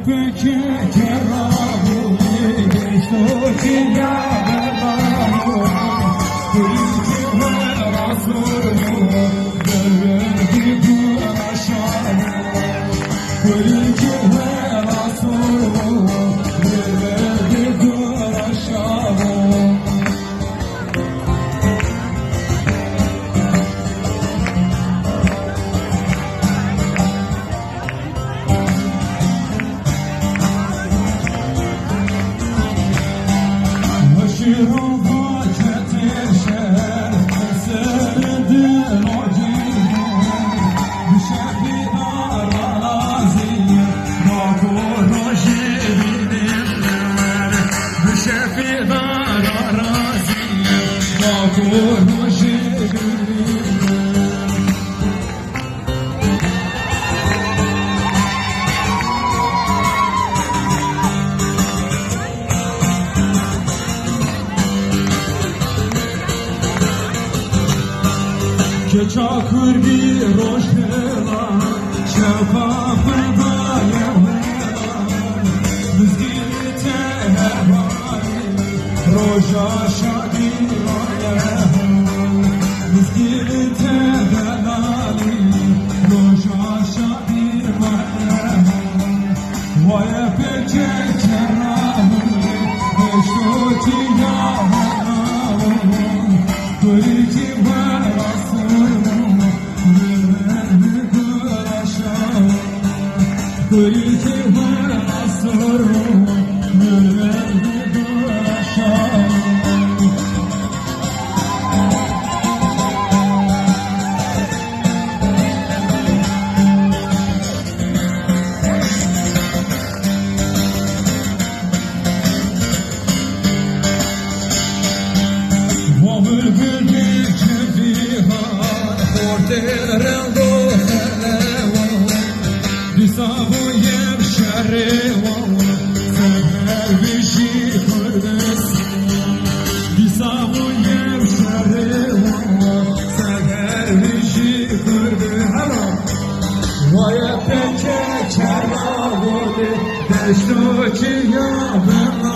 peki kerahı geçti ya berahı Kulki ve Rasulü verdi bu aşağı Kulki ve Rasulü verdi bu aşağı که چاکر بی روشلا شفاف بایم مزگیر تهوانی روشا شادی رایم مزگیر تهوانی روشا شادی رایم وای پچه چراهی نشوتی یاهی گریتی Kulki ve asırı verdi bu aşağı O bülbül bir cebihan ortaya Bisabu yer şerri valla Seher vişi kırdes Bisabu yer şerri valla Seher vişi kırdes Vaya peke çerva voli Deşto ki ya